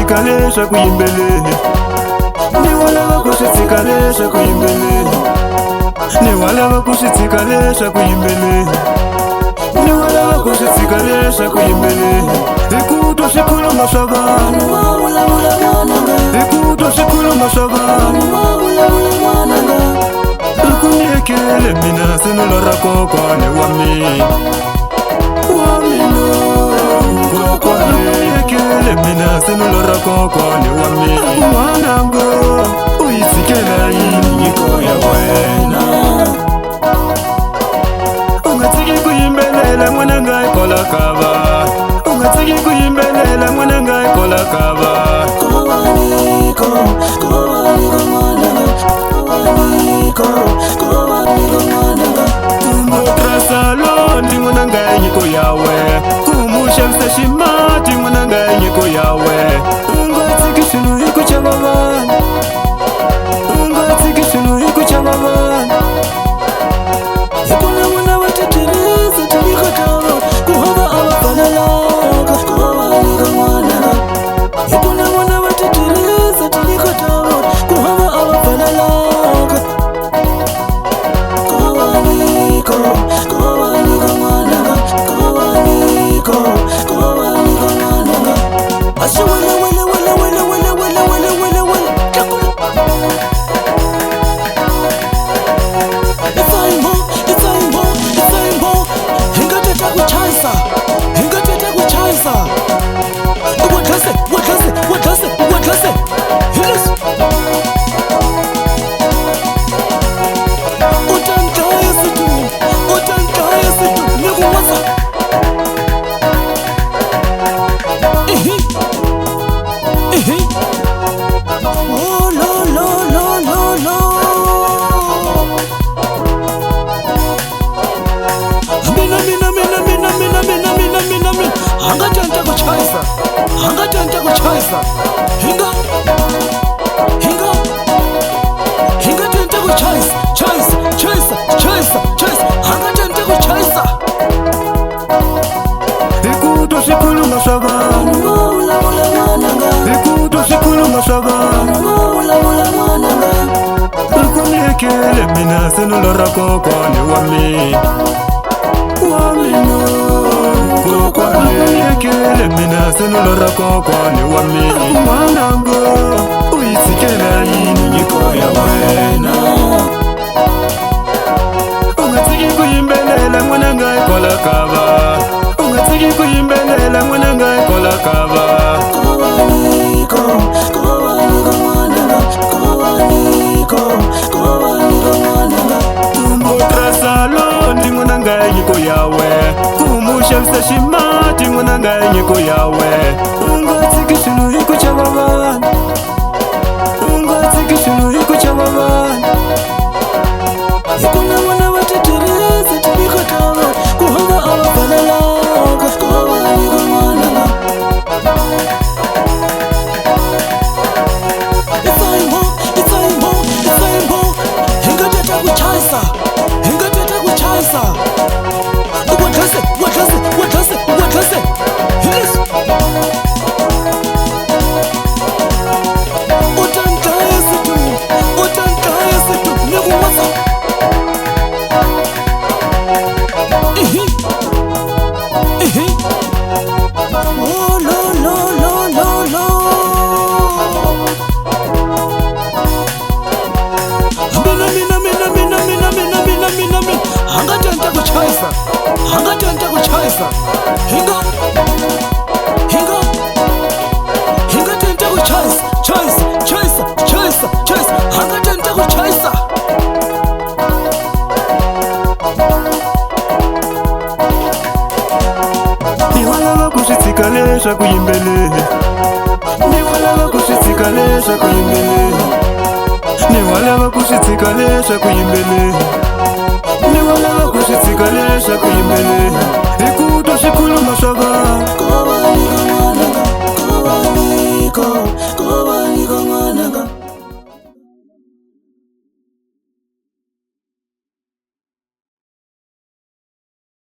tshika leswaku yimbeleli, ni wa lava ku swi tshika leswaku yimbeleli, ni wa lava ku swi tshika leswaku yimbeleli, ni wa lava ku swi tshika leswaku yimbeleli. Hi ku twa swikhuluma swa vanhu, hi ku twa swikhuluma swa vanhu, ri ku nyekele mina selula ra kokwani wa mina, nyekele mina selula ra kokwani wa mina. N'wanango u yi tshikela yini nyiko ya wena? U nga tshiki ku yimbelela n'wananga hi kola kava, u nga tshiki ku yimbelela n'wananga hi kola kava. Saloni n'wananga hi nyiko yawe, kumushavisa ximati n'wananga hi nyiko yawe. U nga tshiki swilo hi ku chava vanhu, u nga tshiki swilo hi ku chava vanhu. Hi ku na vona va ti tirhisa tinyiko ta vona ku hava a va fanelanga ku va va nyika n'wananga. Hi ku na vona va ti tirhisa tinyiko ta vona ku hava a va fanelanga ku va va nyika, ku va va nyika n'wananga, ku va va nyika, ku va va nyika n'wananga. A swi wele wele wele wele wele wele wele wele wele tlakula. Hi nga tata ku chayisa, hi nga tata ku chayisa. Wadlase, wadlase, wadlase, wadlase. Hi leswi. U ta ni dlaya situ, u ta ni dlaya situ, ni ku wasa. Oh lo lo lo lo lo. Mina hanga tenta ku chayisa, hanga tenta ku chayisa. Hinga tenta ku chayisa, chayisa, chayisa, chayisa, chayisa. Hanga tenta ku chayisa. Hi ku twa swikhuluma swa vanhu, hi ku twa swikhuluma swa vanhu, ri ku nyekele mina selula ra kokwani wa mina, wa mina. Kokwani nyekele mina selula ra kokwani wa mina. N'wanango u yi tshikela yini nyiko ya wena? U nga tshiki ku yimbelela n'wananga hi kola kava, u nga tshiki ku yimbelela n'wananga hi kola kava. Saloni n'wananga hi nyiko yawe, kumushavisa ximati n'wananga hi nyiko yawe. U nga tshiki swilo hi ku chava vanhu, u nga tshiki swilo hi ku chava vanhu. Hi ku na vona va ti tirhisa tinyiko ta vona ku hava a va fanelanga ku va va nyika n'wananga. Hi nga tata ku chayisa, hi nga tata ku chayisa. Wadlase, wadlase, wadlase, wadlase. Hi leswi. U ta ni dlaya situ, u ta ni dlaya situ, ni ku wasa. Oh lo lo lo lo lo. Mina hanga tenta ku chayisa, hanga tenta ku chayisa. Hinga tenta ku chayisa, chayisa, chayisa, chayisa, chayisa. Hanga tenta ku chayisa. Ni wa lava ku swi tshika leswaku yimbeleli, ni wa lava ku swi tshika leswaku yimbeleli, ni wa lava ku swi tshika leswaku yimbeleli, ni wa lava ku swi tshika leswaku yimbeleli. Hi ku twa swikhuluma swa